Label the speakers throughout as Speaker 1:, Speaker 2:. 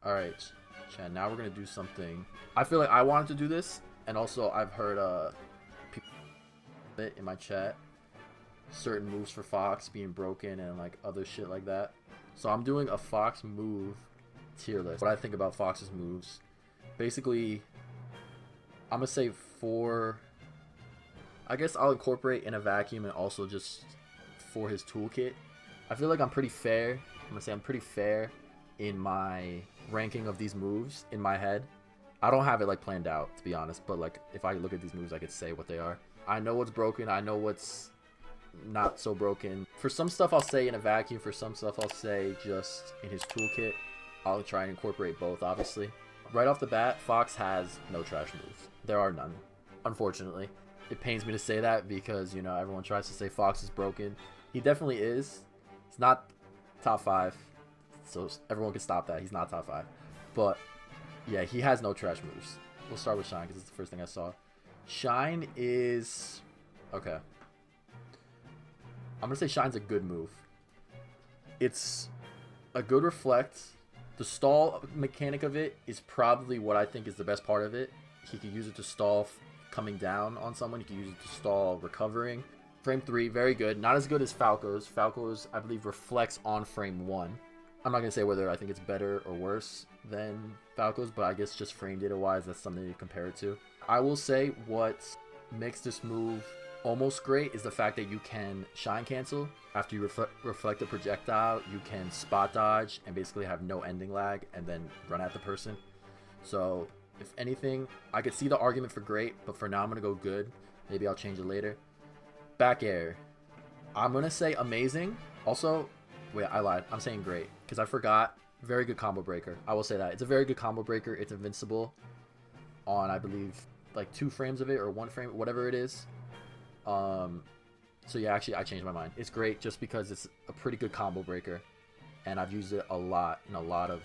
Speaker 1: Alright, Chad, now we're gonna do something. I feel like I wanted to do this, and also I've heard people in my chat certain moves for Fox being broken and like other shit like that. So I'm doing a Fox move tier list. What I think about Fox's moves. Basically, I'm gonna say four. I guess I'll incorporate in a vacuum and also just for his toolkit. I feel like I'm pretty fair. I'm gonna say I'm pretty fair in my ranking of these moves in my head. I don't have it like planned out, to be honest, but like if I look at these moves I could say what they are. I know what's broken, I know what's not so broken. For some stuff I'll say in a vacuum, for some stuff I'll say just in his toolkit. I'll try and incorporate both, obviously. Right off the bat, Fox has no trash moves. There are none, unfortunately. It pains me to say that because, you know, everyone tries to say Fox is broken. He definitely is. He's not top 5, so everyone can stop that. He's not top 5. But, yeah, he has no trash moves. We'll start with Shine because it's the first thing I saw. Shine is... okay. I'm going to say Shine's a good move. It's a good reflect. The stall mechanic of it is probably what I think is the best part of it. He could use it to stall coming down on someone. He could use it to stall recovering. Frame 3, very good. Not as good as Falco's. Falco's, I believe, reflects on frame 1. I'm not going to say whether I think it's better or worse than Falco's, but I guess just frame data wise, that's something to compare it to. I will say what makes this move almost great is the fact that you can shine cancel. After you reflect a projectile, you can spot dodge and basically have no ending lag and then run at the person. So if anything, I could see the argument for great, but for now I'm going to go good. Maybe I'll change it later. Back air. I'm going to say amazing. Also, wait, I lied. I'm saying great because I forgot. Very good combo breaker. I will say that. It's a very good combo breaker. It's invincible on, I believe, like 2 frames of it or 1 frame, whatever it is. So yeah, actually I changed my mind. It's great just because it's a pretty good combo breaker, and I've used it a lot in a lot of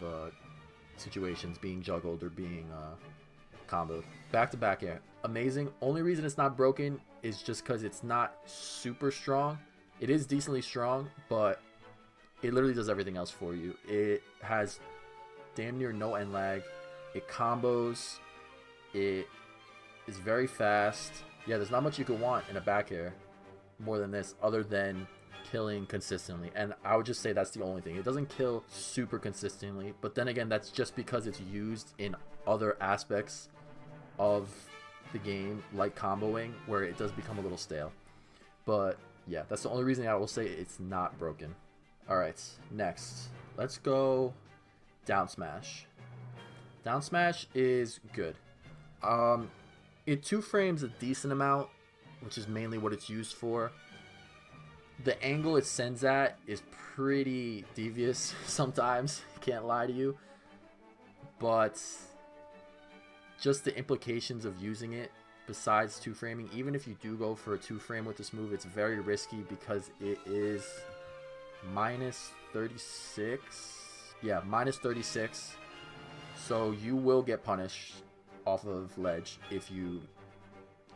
Speaker 1: situations, being juggled or being comboed. Back to back air, amazing. Only reason it's not broken is just because it's not super strong. It is decently strong, but it literally does everything else for you. It has damn near no end lag. It combos. It is very fast. Yeah, there's not much you could want in a back air more than this other than killing consistently. And I would just say that's the only thing. It doesn't kill super consistently, but then again, that's just because it's used in other aspects of the game, like comboing, where it does become a little stale. But yeah, that's the only reason I will say it's not broken. Alright, next. Let's go down smash. Down smash is good. It 2 frames a decent amount, which is mainly what it's used for. The angle it sends at is pretty devious sometimes, can't lie to you. But just the implications of using it, besides 2 framing, even if you do go for a 2 frame with this move, it's very risky because it is minus 36. Yeah, minus 36. So you will get punished off of ledge if you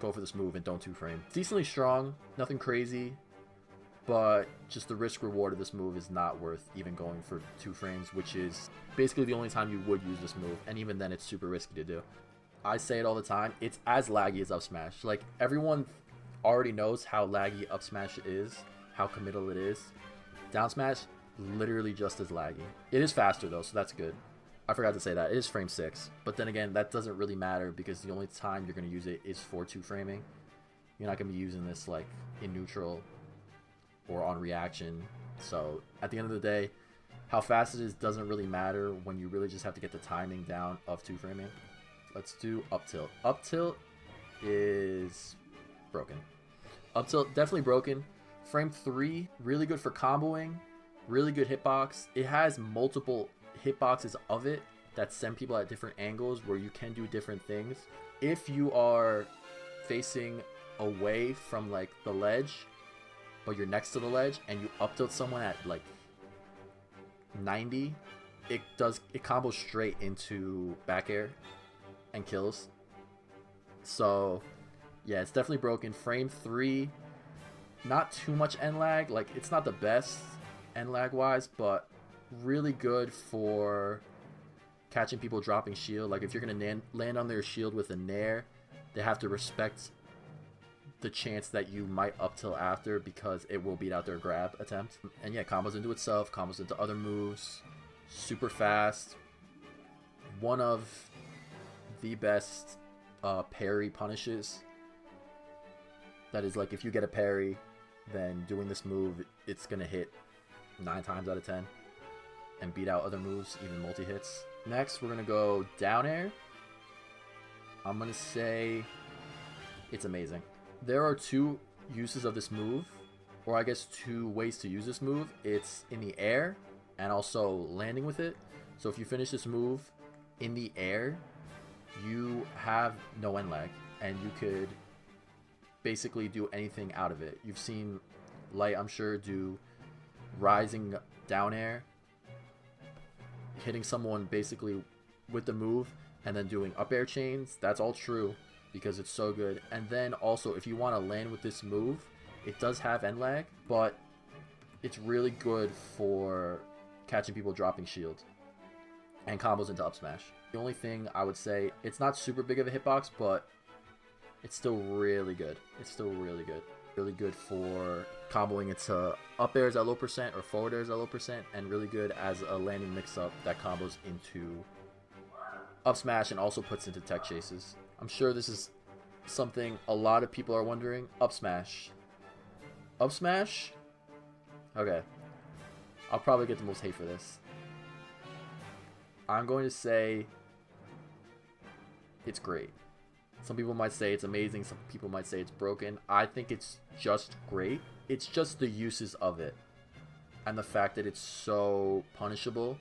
Speaker 1: go for this move and don't 2 frame. Decently strong, nothing crazy, but just the risk reward of this move is not worth even going for 2 frames, which is basically the only time you would use this move, and even then it's super risky to do. I say it all the time, it's as laggy as up smash. Like, everyone already knows how laggy up smash is, how committal it is. Down smash, literally just as laggy. It is faster though, so that's good. I forgot to say that. It is frame 6. But then again, that doesn't really matter because the only time you're going to use it is for 2 framing. You're not going to be using this like in neutral or on reaction. So at the end of the day, how fast it is doesn't really matter when you really just have to get the timing down of 2 framing. Let's do up tilt. Up tilt is broken. Up tilt, definitely broken. Frame 3, really good for comboing. Really good hitbox. It has multiple hitboxes of it that send people at different angles where you can do different things. If you are facing away from like the ledge, but you're next to the ledge and you up tilt someone at like 90, it combos straight into back air and kills. So yeah, it's definitely broken. Frame 3, not too much end lag. Like, it's not the best end lag wise, but really good for catching people dropping shield. Like if you're gonna land on their shield with a nair, they have to respect the chance that you might up till after, because it will beat out their grab attempt. And yeah, combos into itself, combos into other moves, super fast. One of the best parry punishes. That is, like, if you get a parry, then doing this move, it's gonna hit 9 times out of 10 and beat out other moves, even multi-hits. Next, we're gonna go down air. I'm gonna say it's amazing. There are 2 uses of this move, or I guess 2 ways to use this move. It's in the air and also landing with it. So if you finish this move in the air, you have no end lag, and you could basically do anything out of it. You've seen Light, I'm sure, do rising down air, hitting someone basically with the move, and then doing up air chains. That's all true, because it's so good. And then also, if you want to land with this move, it does have end lag, but it's really good for catching people dropping shield and combos into up smash. The only thing I would say, it's not super big of a hitbox, but it's still really good. It's still really good. Really good for comboing into up airs at low percent or forward airs at low percent, and really good as a landing mix-up that combos into up smash and also puts into tech chases. I'm sure this is something a lot of people are wondering. Up smash. Up smash? Okay. I'll probably get the most hate for this. I'm going to say it's great. Some people might say it's amazing. Some people might say it's broken. I think it's just great. It's just the uses of it and the fact that it's so punishable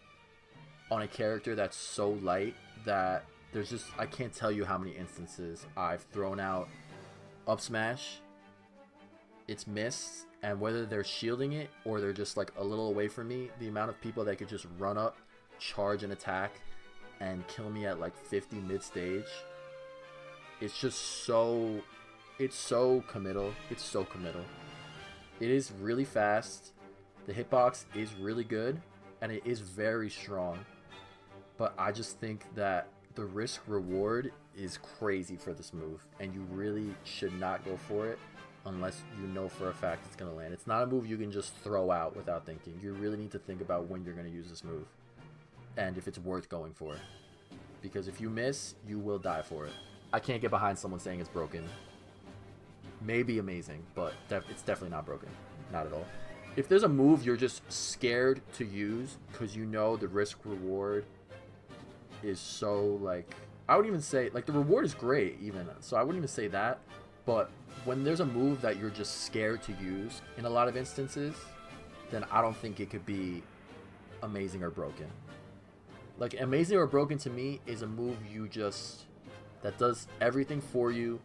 Speaker 1: on a character that's so light that there's just, I can't tell you how many instances I've thrown out up smash, it's missed, and whether they're shielding it or they're just like a little away from me, the amount of people that could just run up, charge and attack and kill me at like 50 mid stage, it's just so, it's so committal. It's so committal. It is really fast. The hitbox is really good, and it is very strong. But I just think that the risk reward is crazy for this move, and you really should not go for it unless you know for a fact it's going to land. It's not a move you can just throw out without thinking. You really need to think about when you're going to use this move and if it's worth going for. Because if you miss, you will die for it. I can't get behind someone saying it's broken. Maybe amazing, but it's definitely not broken. Not at all. If there's a move you're just scared to use because you know the risk reward is so, like, I would even say, like, the reward is great even, so I wouldn't even say that, but when there's a move that you're just scared to use in a lot of instances, then I don't think it could be amazing or broken. Like, amazing or broken to me is a move you just, that does everything for you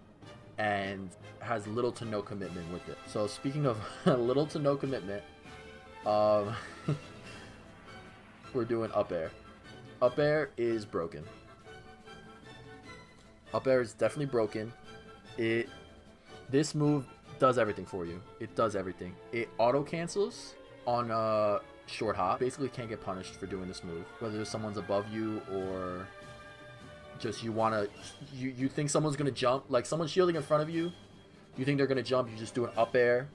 Speaker 1: and has little to no commitment with it. So speaking of little to no commitment, we're doing up air. Up air is broken. Up air is definitely broken. This move does everything for you. It does everything. It auto cancels on a short hop. Basically can't get punished for doing this move, whether someone's above you or just you think someone's gonna jump, like someone's shielding in front of you, you think they're gonna jump, you just do an up air,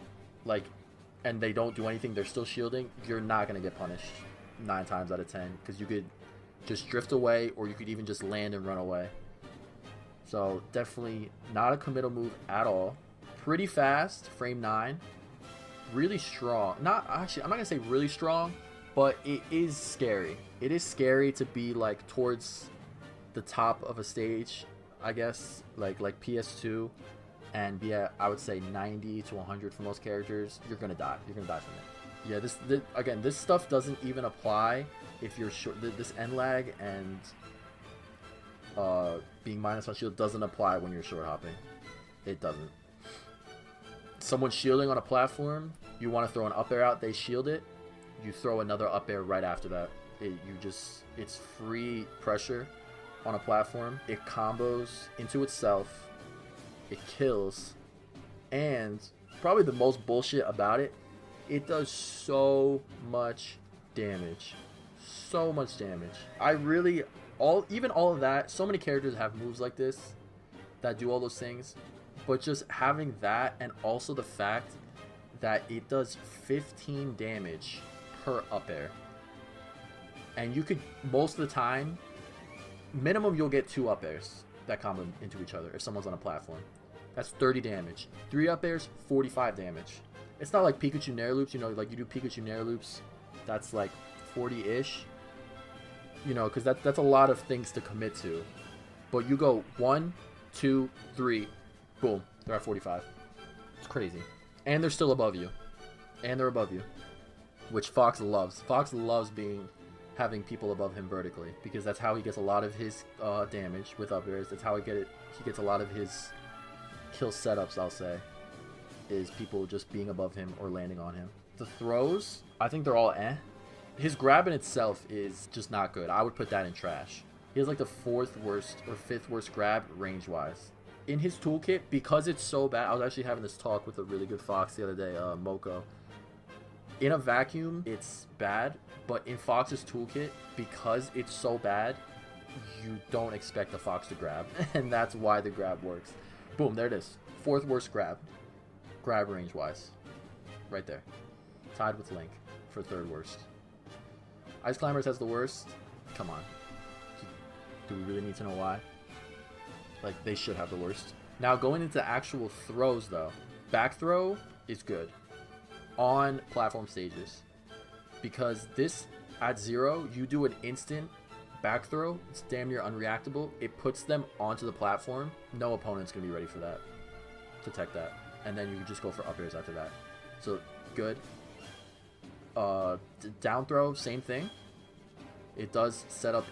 Speaker 1: like, and they don't do anything, they're still shielding, you're not gonna get punished 9 times out of 10, because you could just drift away, or you could even just land and run away. So definitely not a committal move at all. Pretty fast, frame 9, really strong. Not actually, I'm not gonna say really strong, but it is scary. It is scary to be like towards the top of a stage, I guess, like PS2, and be at, I would say, 90 to 100 for most characters. You're gonna die. You're gonna die from it. Yeah, this again, this stuff doesn't even apply if you're short. This end lag and being minus on shield doesn't apply when you're short hopping. It doesn't. Someone shielding on a platform, you want to throw an up air out, they shield it, you throw another up air right after that. It's free pressure on a platform. It combos into itself, it kills, and probably the most bullshit about it, it does so much damage. So much damage. I really Even all of that, so many characters have moves like this that do all those things, but just having that, and also the fact that it does 15 damage per up air, and you could, most of the time, minimum you'll get 2 up airs that combo into each other if someone's on a platform. That's 30 damage. 3 up airs, 45 damage. It's not like Pikachu Nair Loops, you know, like you do Pikachu Nair Loops, that's like 40-ish, you know, because that's a lot of things to commit to. But you go 1, 2, 3, boom, they're at 45. It's crazy. And they're still above you. And they're above you. Which Fox loves. Fox loves having people above him vertically, because that's how he gets a lot of his damage with up airs. That's how he gets a lot of his kill setups, I'll say, is people just being above him or landing on him. The throws, I think they're all eh. His grab in itself is just not good. I would put that in trash. He has like the 4th worst or 5th worst grab range-wise. In his toolkit, because it's so bad, I was actually having this talk with a really good Fox the other day, Moko. In a vacuum, it's bad, but in Fox's toolkit, because it's so bad, you don't expect the Fox to grab, and that's why the grab works. Boom, there it is. 4th worst grab range-wise. Right there. Tied with Link for 3rd worst. Ice Climbers has the worst. Come on. Do we really need to know why? Like, they should have the worst. Now, going into actual throws, though. Back throw is good on platform stages, because this, at 0, you do an instant back throw. It's damn near unreactable. It puts them onto the platform. No opponent's going to be ready for that, to tech that. And then you can just go for up airs after that. So, good. Down throw, same thing. It does set up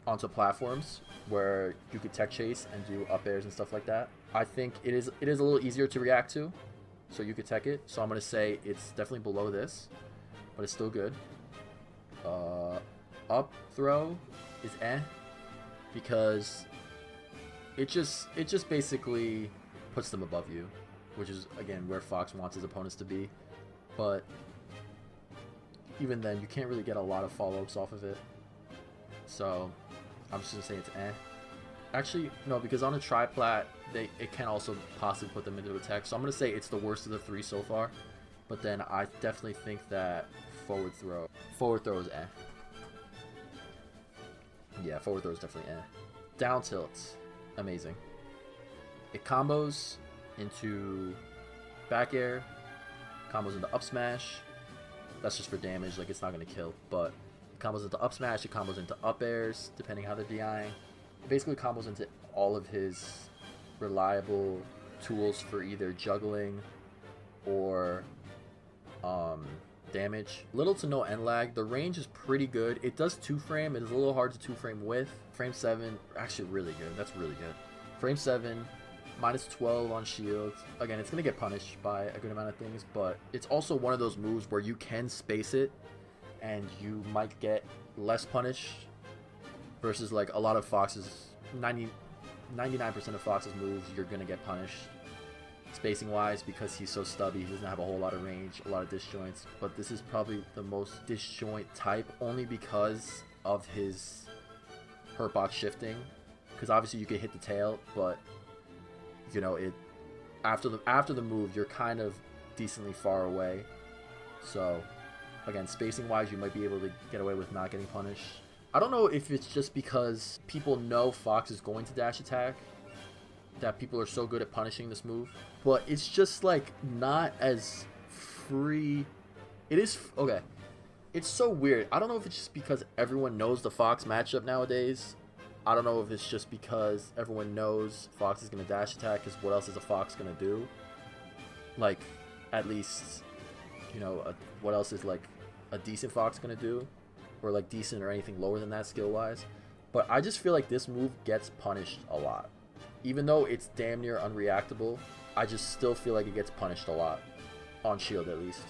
Speaker 1: onto platforms where you could tech chase and do up airs and stuff like that. I think it is a little easier to react to, so you could tech it. So I'm gonna say it's definitely below this, but it's still good. Up throw is eh, because it just basically puts them above you, which is again where Fox wants his opponents to be. But even then, you can't really get a lot of follow-ups off of it. So I'm just gonna say it's eh. Actually, no, because on a tri-plat, it can also possibly put them into attack. So I'm gonna say it's the worst of the 3 so far. But then I definitely think that forward throw is eh. Yeah, forward throw is definitely eh. Down tilt, amazing. It combos into back air, combos into up smash. That's just for damage, like it's not gonna kill, but it combos into up smash, it combos into up airs, depending how they're DIing. It basically combos into all of his reliable tools for either juggling or damage. Little to no end lag. The range is pretty good. It does 2-frame. It is a little hard to 2-frame with. Frame 7, actually really good. That's really good. Frame 7, minus 12 on shield. Again, it's going to get punished by a good amount of things, but it's also one of those moves where you can space it and you might get less punish versus like a lot of Fox's 99% of Fox's moves you're going to get punished spacing wise because he's so stubby. He doesn't have a whole lot of range, a lot of disjoints, but this is probably the most disjoint type only because of his hurt box shifting, because obviously you could hit the tail, but you know, it after the move you're kind of decently far away. So again, spacing wise you might be able to get away with not getting punished. I don't know if it's just because people know Fox is going to dash attack that people are so good at punishing this move, but it's just like not as free. It is okay. It's so weird. I don't know if it's just because everyone knows the Fox matchup nowadays. I don't know if it's just because everyone knows Fox is going to dash attack, because what else is a Fox going to do? Like, at least, you know, what else is like a decent Fox going to do? Or like decent or anything lower than that skill wise. But I just feel like this move gets punished a lot. Even though it's damn near unreactable, I just still feel like it gets punished a lot. On shield at least.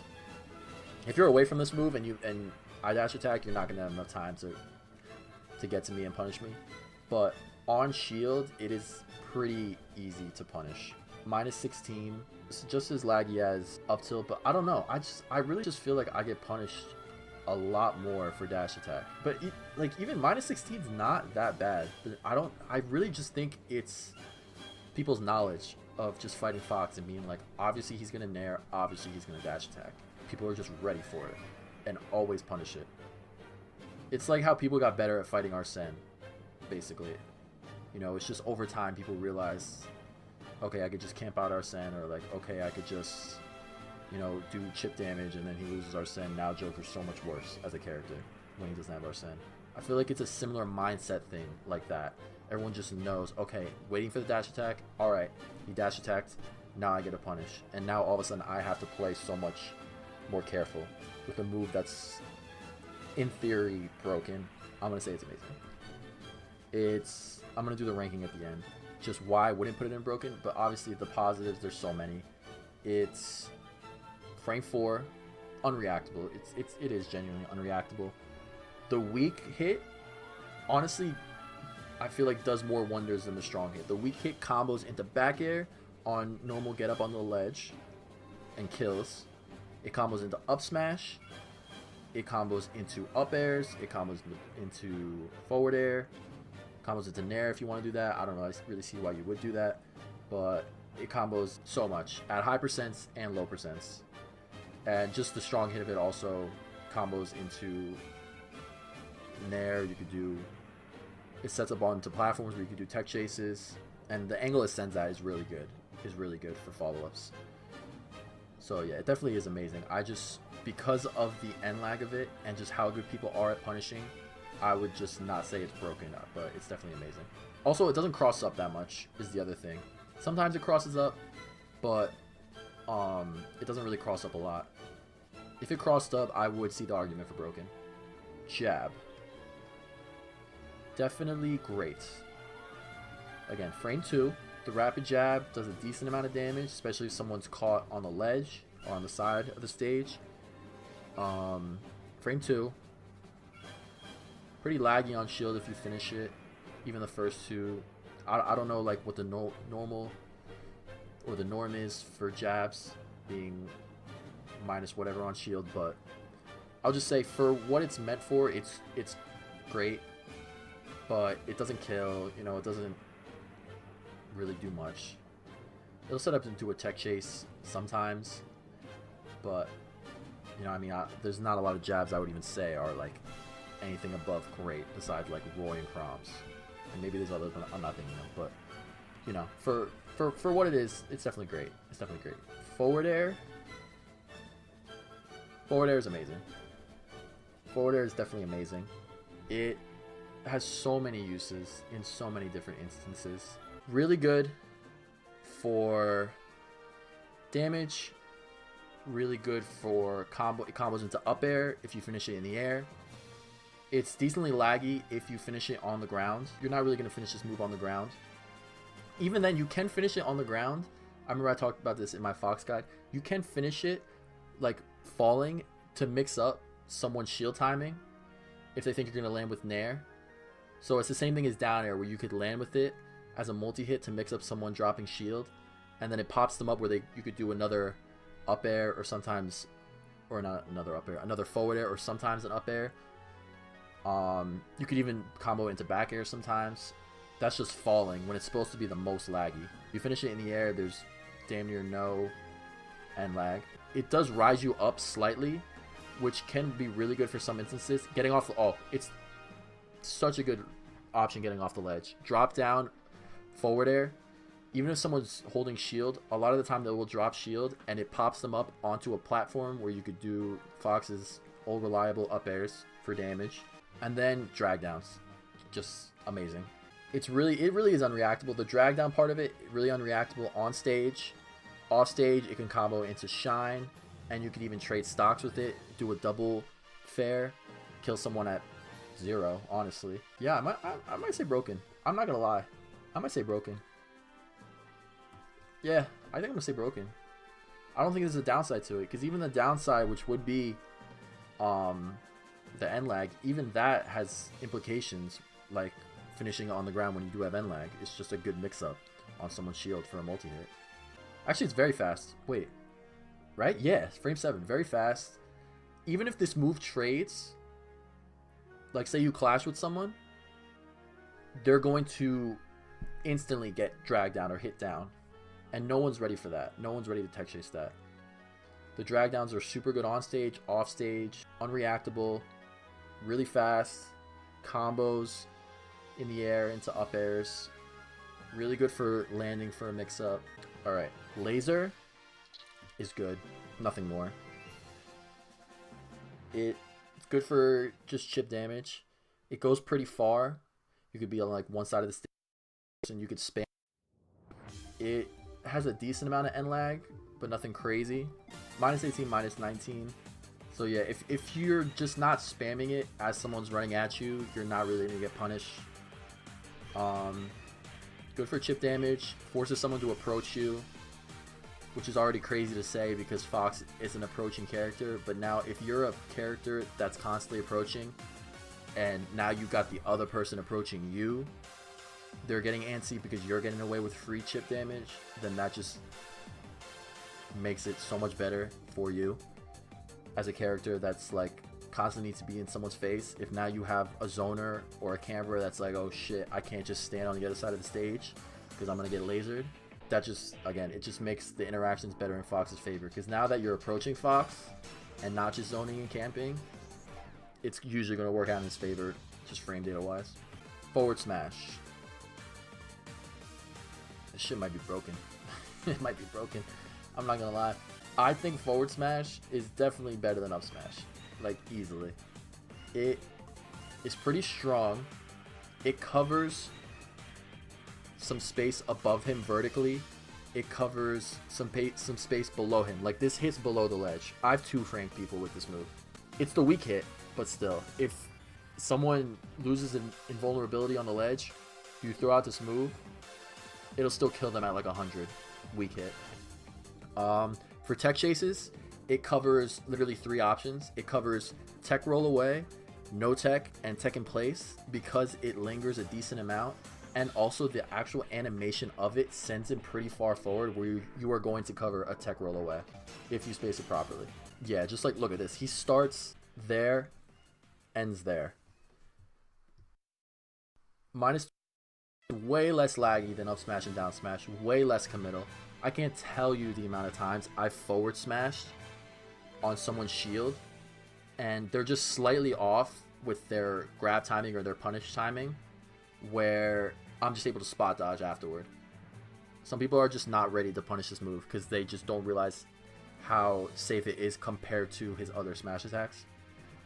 Speaker 1: If you're away from this move and I dash attack, you're not going to have enough time to get to me and punish me. But on shield, it is pretty easy to punish. Minus 16, it's just as laggy as up tilt, but I don't know. I really just feel like I get punished a lot more for dash attack. But like even minus 16 is not that bad. I really just think it's people's knowledge of just fighting Fox and being like, obviously he's gonna nair, obviously he's gonna dash attack. People are just ready for it and always punish it. It's like how people got better at fighting Arsene, basically. You know, it's just over time people realize, okay, I could just camp out Arsene, or like, okay, I could just, you know, do chip damage, and then he loses Arsene. Now Joker's so much worse as a character when he doesn't have Arsene. I feel like it's a similar mindset thing like that. Everyone just knows, okay, waiting for the dash attack, alright, he dash attacked, now I get a punish. And now all of a sudden I have to play so much more careful with a move that's, in theory, broken. I'm going to say it's amazing. I'm going to do the ranking at the end. Just why I wouldn't put it in broken, but obviously the positives, there's so many. It's frame 4, unreactable. It is genuinely unreactable. The weak hit, honestly, I feel like does more wonders than the strong hit. The weak hit combos into back air on normal get up on the ledge and kills. It combos into up smash. It combos into up airs. It combos into forward air. Combos into nair if you want to do that. I don't know. I really see why you would do that, but it combos so much at high percents and low percents. And just the strong hit of it also combos into nair. You could do. It sets up onto platforms where you can do tech chases, and the angle it sends at is really good. For follow-ups. So yeah, it definitely is amazing. I just, because of the end lag of it and just how good people are at punishing, I would just not say it's broken, but it's definitely amazing. Also, it doesn't cross up that much is the other thing. Sometimes it crosses up, but it doesn't really cross up a lot. If it crossed up, I would see the argument for broken. Jab. Definitely great. Again, frame 2, the rapid jab does a decent amount of damage, especially if someone's caught on the ledge or on the side of the stage. Frame 2, pretty laggy on shield if you finish it. Even the first two, I don't know like what the normal or the norm is for jabs being minus whatever on shield, but I'll just say for what it's meant for, it's great. But it doesn't kill, you know, it doesn't really do much. It'll set up into a tech chase sometimes, but, you know, I mean, there's not a lot of jabs I would even say are, like, anything above great, besides, like, Roy and Croms. And maybe there's others I'm not thinking of, but, you know, for what it is, it's definitely great. It's definitely great. Forward air is amazing. Forward air is definitely amazing. It has so many uses in so many different instances. Really good for damage. Really good for combo. It combos into up air if you finish it in the air. It's decently laggy if you finish it on the ground. You're not really going to finish this move on the ground. Even then, you can finish it on the ground. I remember I talked about this in my Fox guide. You can finish it like falling to mix up someone's shield timing if they think you're going to land with nair. So it's the same thing as down air, where you could land with it as a multi-hit to mix up someone dropping shield, and then it pops them up where you could do another up air, or sometimes, or not another up air, another forward air, or sometimes an up air. You could even combo into back air sometimes. That's just falling when it's supposed to be the most laggy. You finish it in the air, there's damn near no end lag. It does rise you up slightly, which can be really good for some instances. Getting off the, it's such a good option getting off the ledge. Drop down, forward air. Even if someone's holding shield, a lot of the time they will drop shield and it pops them up onto a platform where you could do Fox's old reliable up airs for damage. And then drag downs. Just amazing. It really is unreactable. The drag down part of it, really unreactable on stage. Off stage, it can combo into shine, and you can even trade stocks with it, do a double fair, kill someone at 0, honestly. Yeah, I might say broken. I'm not gonna lie. I might say broken. Yeah, I think I'm gonna say broken. I don't think there's a downside to it, because even the downside, which would be the end lag, even that has implications, like finishing on the ground when you do have end lag. It's just a good mix-up on someone's shield for a multi-hit. Actually, it's very fast. Wait. Right? Yeah, frame 7. Very fast. even if this move trades, like say you clash with someone, they're going to instantly get dragged down or hit down. And no one's ready for that. No one's ready to tech chase that. The drag downs are super good on stage, off stage, unreactable, really fast, combos in the air into up airs. Really good for landing for a mix up. Alright, laser is good. Nothing more. It's good for just chip damage. It goes pretty far. You could be on like one side of the stage and you could spam. It has a decent amount of end lag, but nothing crazy. Minus 18, minus 19. So yeah, if you're just not spamming it as someone's running at you, you're not really gonna get punished. Good for chip damage, forces someone to approach you, which is already crazy to say because Fox is an approaching character, but now if you're a character that's constantly approaching, and now you got the other person approaching you, they're getting antsy because you're getting away with free chip damage, then that just makes it so much better for you as a character that's like constantly needs to be in someone's face. If now you have a zoner or a camera that's like, oh shit, I can't just stand on the other side of the stage because I'm gonna get lasered, that just, again, it just makes the interactions better in Fox's favor, because now that you're approaching Fox and not just zoning and camping, it's usually going to work out in his favor, just frame data wise. Forward smash. This shit might be broken. It might be broken. I'm not gonna lie. I think forward smash is definitely better than up smash, like easily. It is pretty strong. It covers some space above him vertically. It covers some space below him. Like this hits below the ledge. I've two-framed people with this move. It's the weak hit, but still, if someone loses an invulnerability on the ledge, you throw out this move, it'll still kill them at like 100. Weak hit. For tech chases, it covers literally 3 options. It covers tech roll away, no tech, and tech in place because it lingers a decent amount. And also the actual animation of it sends him pretty far forward where you are going to cover a tech roll away if you space it properly. Yeah, just like look at this. He starts there, ends there. Minus way less laggy than up smash and down smash, way less committal. I can't tell you the amount of times I've forward smashed on someone's shield and they're just slightly off with their grab timing or their punish timing, where I'm just able to spot dodge afterward. Some people are just not ready to punish this move because they just don't realize how safe it is compared to his other smash attacks.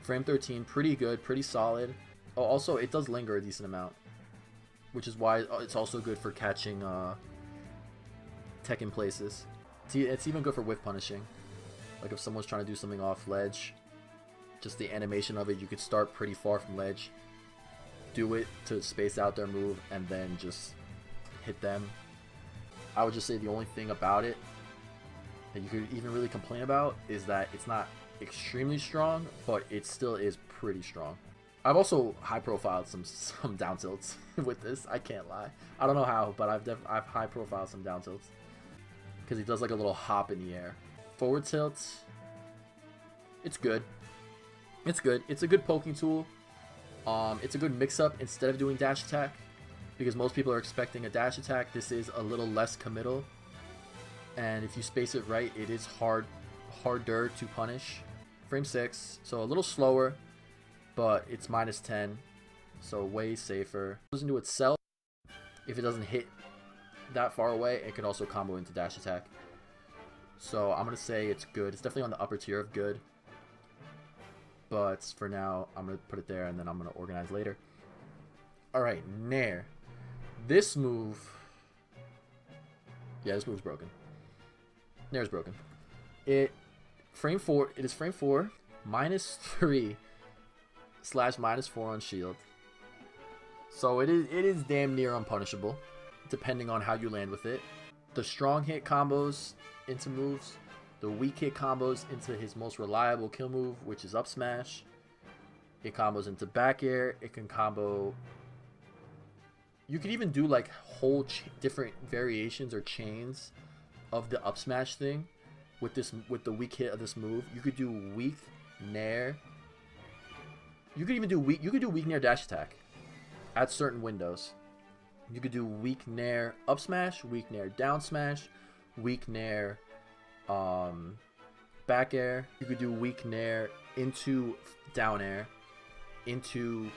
Speaker 1: Frame 13, pretty good, pretty solid. Oh, also, it does linger a decent amount, which is why it's also good for catching tech in places. It's even good for whiff punishing. Like if someone's trying to do something off ledge, just the animation of it, you could start pretty far from ledge, do it to space out their move, and then just hit them. I would just say the only thing about it that you could even really complain about is that it's not extremely strong, but it still is pretty strong. I've also high profiled some down tilts with this. I can't lie. I don't know how, but I've high profiled some down tilts because he does like a little hop in the air. Forward tilt, it's good. It's good. It's a good poking tool. It's a good mix-up instead of doing dash attack, because most people are expecting a dash attack. This is a little less committal, and if you space it right, it is harder to punish. Frame 6, so a little slower, but it's minus 10, so way safer. It doesn't do itself. If it doesn't hit that far away, it can also combo into dash attack. So I'm gonna say it's good. It's definitely on the upper tier of good. But for now, I'm going to put it there, and then I'm going to organize later. Alright, Nair. This move... Yeah, this move's broken. Nair's broken. It is frame 4, minus 3, / minus 4 on shield. So it is damn near unpunishable, depending on how you land with it. The strong hit combos into moves. The weak hit combos into his most reliable kill move, which is up smash. It combos into back air. It can combo... You could even do like whole different variations or chains of the up smash thing with the weak hit of this move. You could do weak nair. You could even do weak. You could do weak nair dash attack at certain windows. You could do weak nair up smash, weak nair down smash, weak nair back air. You could do weak nair into down air, into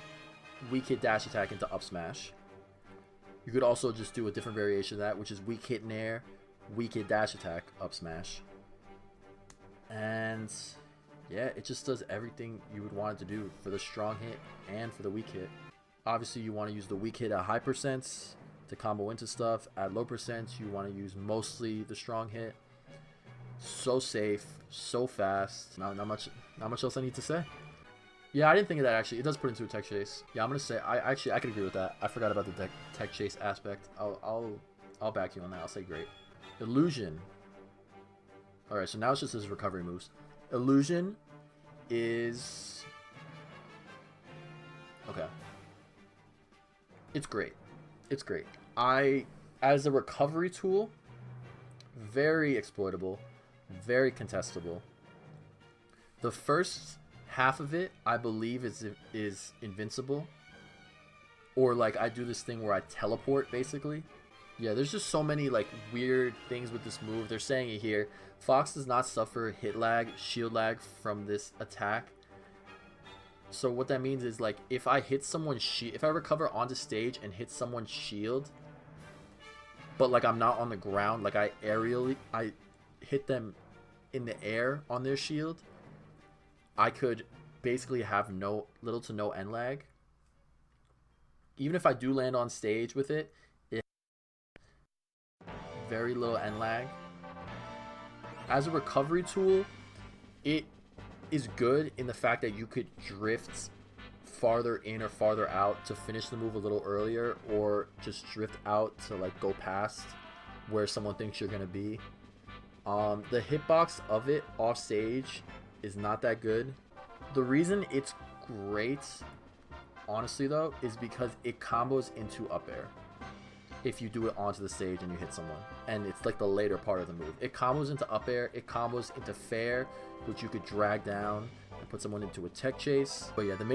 Speaker 1: weak hit dash attack into up smash. You could also just do a different variation of that, which is weak hit nair, weak hit dash attack up smash. And yeah, it just does everything you would want it to do for the strong hit and for the weak hit. Obviously, you want to use the weak hit at high percents to combo into stuff. At low percents, you want to use mostly the strong hit. So safe, so fast. Not much else I need to say. Yeah, I didn't think of that actually. It does put into a tech chase. Yeah, I'm gonna say I could agree with that. I forgot about the tech chase aspect. I'll back you on that. I'll say great. Illusion. All right, so now it's just his recovery moves. Illusion is okay. It's great. It's great. As a recovery tool, very exploitable, very contestable. The first half of it, I believe, is invincible. Or like I do this thing where I teleport, basically. Yeah, there's just so many like weird things with this move. They're saying it here. Fox does not suffer hit lag, shield lag from this attack. So what that means is like if I hit someone's shield, if I recover onto stage and hit someone's shield, but like I'm not on the ground, like I hit them in the air on their shield, I could basically have little to no end lag. Even if I do land on stage with it, very little end lag. As a recovery tool, it is good in the fact that you could drift farther in or farther out to finish the move a little earlier, or just drift out to like go past where someone thinks you're gonna be. The hitbox of it off stage is not that good. The reason it's great, honestly though, is because it combos into up air. If you do it onto the stage and you hit someone, and it's like the later part of the move, it combos into up air, it combos into fair, which you could drag down and put someone into a tech chase. But yeah, the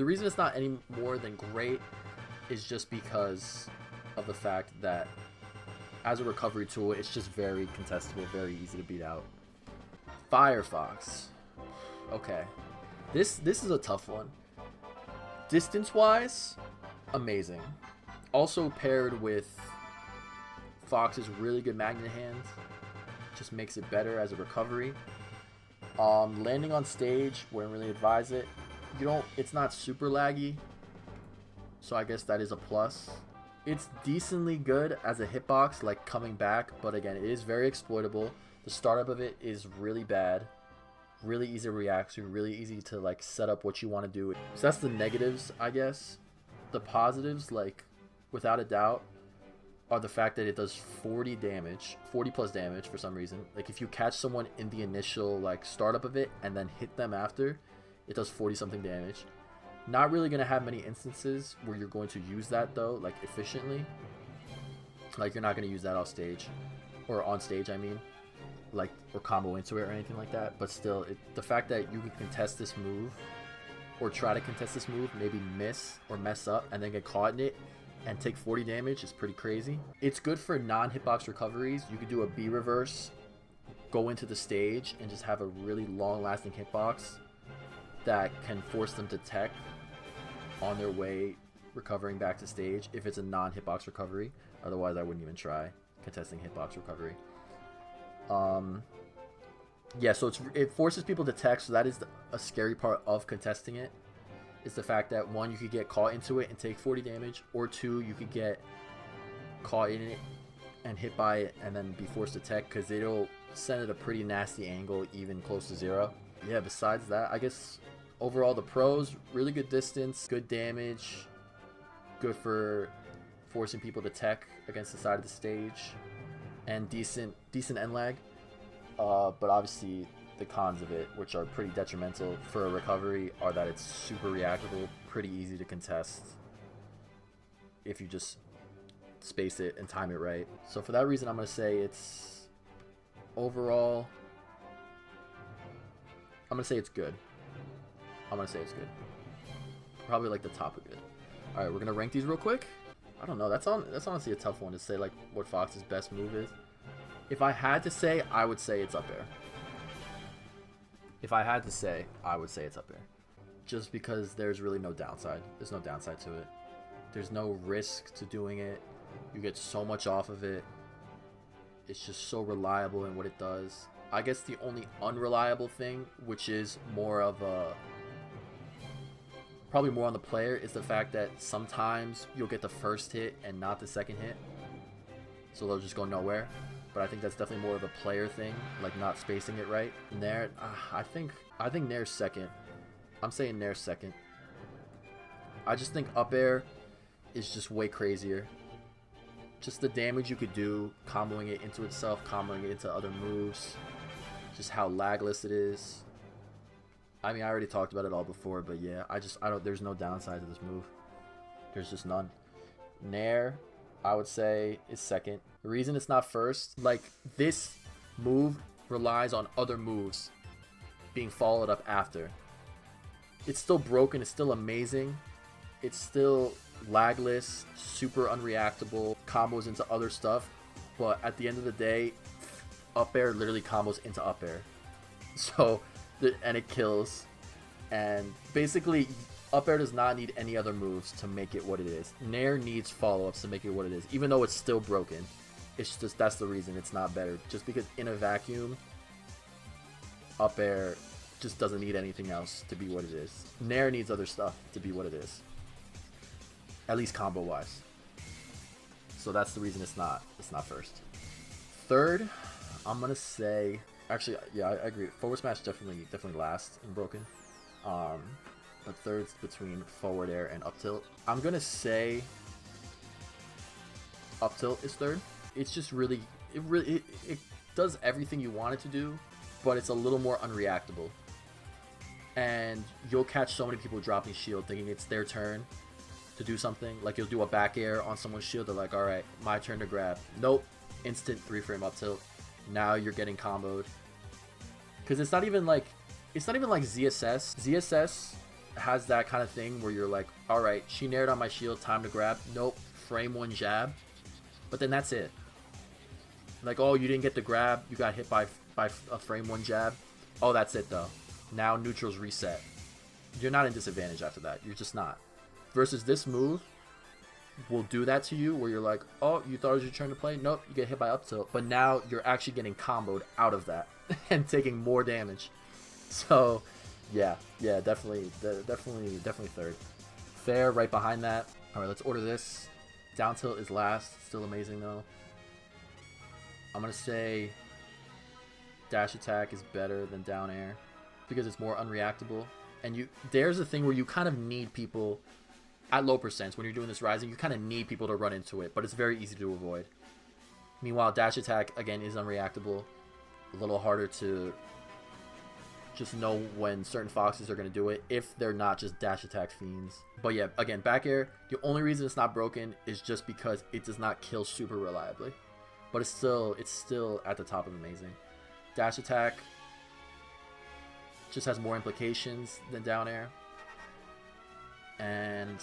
Speaker 1: reason it's not any more than great is just because of the fact that as a recovery tool, it's just very contestable, very easy to beat out. Firefox. Okay, this is a tough one. Distance wise, amazing. Also paired with Fox's really good magnet hand, just makes it better as a recovery. Landing on stage, wouldn't really advise it. It's not super laggy, so I guess that is a plus. It's decently good as a hitbox, like coming back, but again, it is very exploitable. The startup of it is really bad, really easy to react to, really easy to like set up what you want to do. So that's the negatives, I guess. The positives, like without a doubt, are the fact that it does 40 plus damage for some reason. Like if you catch someone in the initial like startup of it and then hit them after, it does 40 something damage. Not really going to have many instances where you're going to use that though, like efficiently. Like you're not going to use that off stage, or on stage I mean, like, or combo into it or anything like that. But still, the fact that you can contest this move, or try to contest this move, maybe miss or mess up and then get caught in it and take 40 damage is pretty crazy. It's good for non-hitbox recoveries. You could do a B reverse, go into the stage, and just have a really long-lasting hitbox that can force them to tech on their way recovering back to stage if it's a non-hitbox recovery. Otherwise, I wouldn't even try contesting hitbox recovery. Yeah, so it forces people to tech, so that is a scary part of contesting it. Is the fact that one, you could get caught into it and take 40 damage, or two, you could get caught in it and hit by it and then be forced to tech, because it'll send it a pretty nasty angle even close to zero. Yeah, besides that, I guess overall the pros, really good distance, good damage, good for forcing people to tech against the side of the stage, and decent end lag. But obviously the cons of it, which are pretty detrimental for a recovery, are that it's super reactable, pretty easy to contest if you just space it and time it right. So for that reason, I'm going to say it's overall, I'm going to say it's good. I'm gonna say it's good. Probably like the top of good. All right, we're gonna rank these real quick. I don't know. That's honestly a tough one to say like what Fox's best move is. If I had to say, I would say it's up air. If I had to say, I would say it's up air. Just because there's really no downside. There's no downside to it. There's no risk to doing it. You get so much off of it. It's just so reliable in what it does. I guess the only unreliable thing, which is more of a... probably more on the player, is the fact that sometimes you'll get the first hit and not the second hit. So they'll just go nowhere. But I think that's definitely more of a player thing, like not spacing it right. Nair, I think Nair's second. I'm saying Nair's second. I just think up air is just way crazier. Just the damage you could do, comboing it into itself, comboing it into other moves. Just how lagless it is. I mean, I already talked about it all before, but yeah, there's no downside to this move. There's just none. Nair, I would say, is second. The reason it's not first, like, this move relies on other moves being followed up after. It's still broken, it's still amazing. It's still lagless, super unreactable, combos into other stuff. But at the end of the day, up air literally combos into up air. So, and it kills. And basically, up air does not need any other moves to make it what it is. Nair needs follow-ups to make it what it is. Even though it's still broken. It's just, that's the reason it's not better. Just because in a vacuum, up air just doesn't need anything else to be what it is. Nair needs other stuff to be what it is. At least combo-wise. So that's the reason it's not first. Third, I'm gonna say, actually, yeah, I agree. Forward smash definitely last in broken. But third's between forward air and up tilt. I'm gonna say up tilt is third. It's just really, it does everything you want it to do, but it's a little more unreactable. And you'll catch so many people dropping shield thinking it's their turn to do something. Like you'll do a back air on someone's shield, they're like, alright, my turn to grab. Nope, instant 3-frame up tilt. Now you're getting comboed. Because it's not even like ZSS. ZSS has that kind of thing where you're like, alright, she nared on my shield, time to grab. Nope, frame one jab. But then that's it. Like, oh, you didn't get the grab, you got hit by a frame one jab. Oh, that's it though. Now neutral's reset. You're not in disadvantage after that. You're just not. Versus this move will do that to you where you're like, oh, you thought it was your turn to play? Nope, you get hit by up tilt. But now you're actually getting comboed out of that and taking more damage. So, yeah, definitely third. Fair right behind that. All right, let's order this. Down tilt is last. Still amazing though. I'm gonna say dash attack is better than down air because it's more unreactable. And there's a thing where you kind of need people at low percents when you're doing this rising. You kind of need people to run into it, but it's very easy to avoid. Meanwhile, dash attack again is unreactable. A little harder to just know when certain foxes are going to do it if they're not just dash attack fiends. But yeah, again, back air, the only reason it's not broken is just because it does not kill super reliably. But it's still at the top of amazing. Dash attack just has more implications than down air. And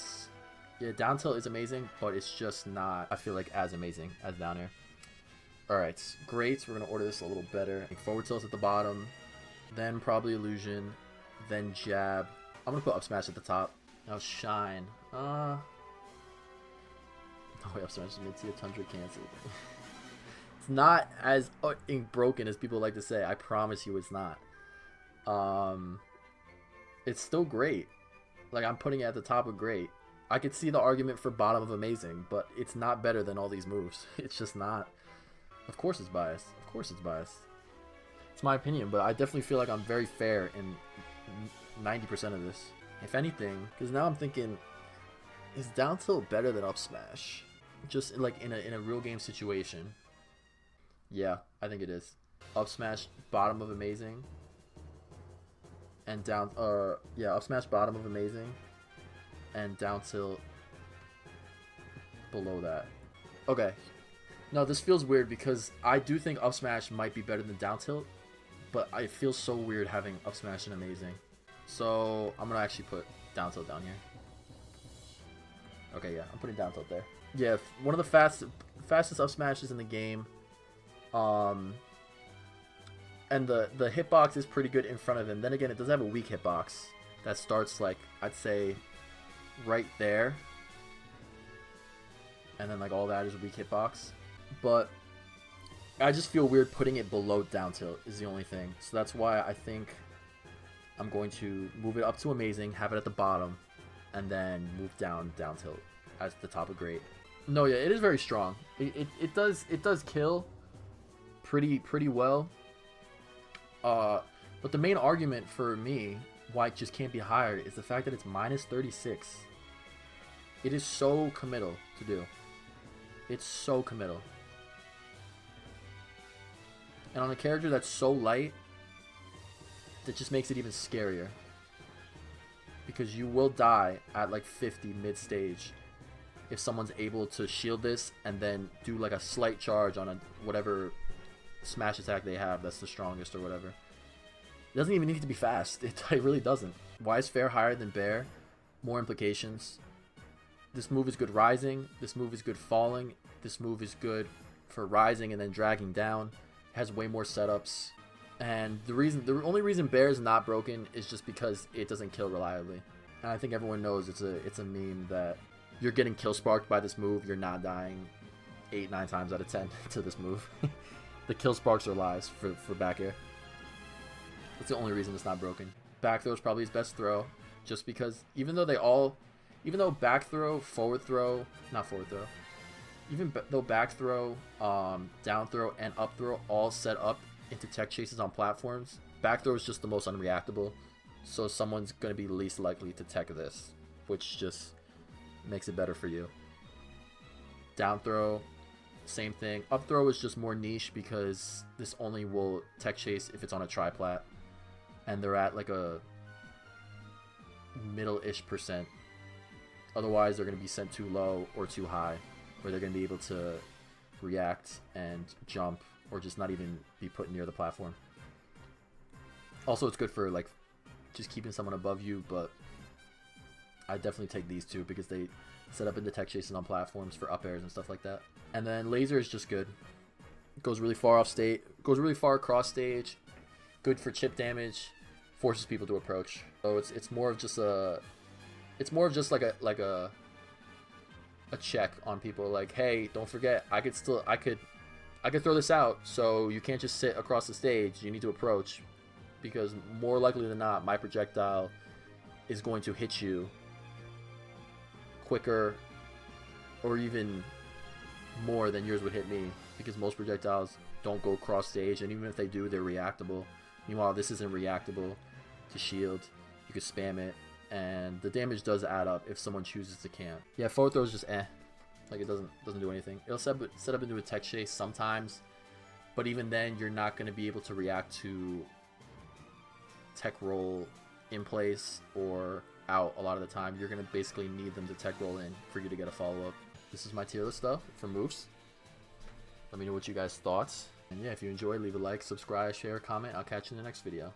Speaker 1: yeah, down tilt is amazing, but it's just not, I feel like, as amazing as down air. Alright, great. We're going to order this a little better. Forward tilt's at the bottom. Then probably illusion, then jab. I'm gonna put up smash at the top. Now shine. No way, up smash is mid-tier Tundra canceled. It's not as broken as people like to say. I promise you, it's not. It's still great. Like, I'm putting it at the top of great. I could see the argument for bottom of amazing, but it's not better than all these moves. It's just not. Of course it's biased. Of course it's biased. It's my opinion, but I definitely feel like I'm very fair in 90% of this. If anything, because now I'm thinking, is down tilt better than up smash? Just like in a real game situation. Yeah, I think it is. Up smash, bottom of amazing. And up smash, bottom of amazing. And down tilt below that. Okay. No, this feels weird because I do think up smash might be better than down tilt. But it feels so weird having up smash and amazing. So I'm gonna actually put down tilt down here. Okay, yeah, I'm putting down tilt there. Yeah, one of the fastest up smashes in the game. And the hitbox is pretty good in front of him. Then again, it does have a weak hitbox that starts like, I'd say, right there. And then like all that is a weak hitbox. But I just feel weird putting it below down tilt is the only thing. So that's why I think I'm going to move it up to amazing, have it at the bottom, and then move down tilt at the top of great. No, yeah, it is very strong. It does kill pretty well. But the main argument for me why it just can't be higher is the fact that it's minus 36. It is so committal to do. It's so committal. And on a character that's so light, that just makes it even scarier. Because you will die at like 50 mid-stage if someone's able to shield this and then do like a slight charge on a whatever smash attack they have that's the strongest or whatever. It doesn't even need to be fast. It really doesn't. Why is fair higher than bear? More implications. This move is good rising. This move is good falling. This move is good for rising and then dragging down. It has way more setups. And the only reason bear is not broken is just because it doesn't kill reliably. And I think everyone knows it's a meme that you're getting kill sparked by this move. You're not dying 8-9 times out of 10 to this move. The kill sparks are lies for back air. That's the only reason it's not broken. Back throw is probably his best throw, just because even though back throw, forward throw, not forward throw, even though back throw, down throw, and up throw all set up into tech chases on platforms, back throw is just the most unreactable, so someone's going to be least likely to tech this, which just makes it better for you. Down throw, same thing. Up throw is just more niche because this only will tech chase if it's on a tri-plat, and they're at like a middle-ish %. Otherwise, they're going to be sent too low or too high, where they're going to be able to react and jump, or just not even be put near the platform. Also, it's good for like just keeping someone above you, but I definitely take these two because they set up into tech chases on platforms for up airs and stuff like that. And then laser is just good. It goes really far off stage, goes really far across stage. Good for chip damage, forces people to approach. So it's more of just like a check on people. Like, hey, don't forget, I could throw this out, so you can't just sit across the stage. You need to approach, because more likely than not, my projectile is going to hit you quicker, or even more than yours would hit me, because most projectiles don't go cross stage, and even if they do, they're reactable. Meanwhile, this isn't reactable to shield. You could spam it, and the damage does add up if someone chooses to camp. Yeah, forward throw is just like it doesn't do anything. It'll set up into a tech chase sometimes, but even then, you're not going to be able to react to tech roll in place or out a lot of the time. You're going to basically need them to tech roll in for you to get a follow-up. This is my tier list though for moves. Let me know what you guys thought. And yeah, if you enjoyed, leave a like, subscribe, share, comment. I'll catch you in the next video.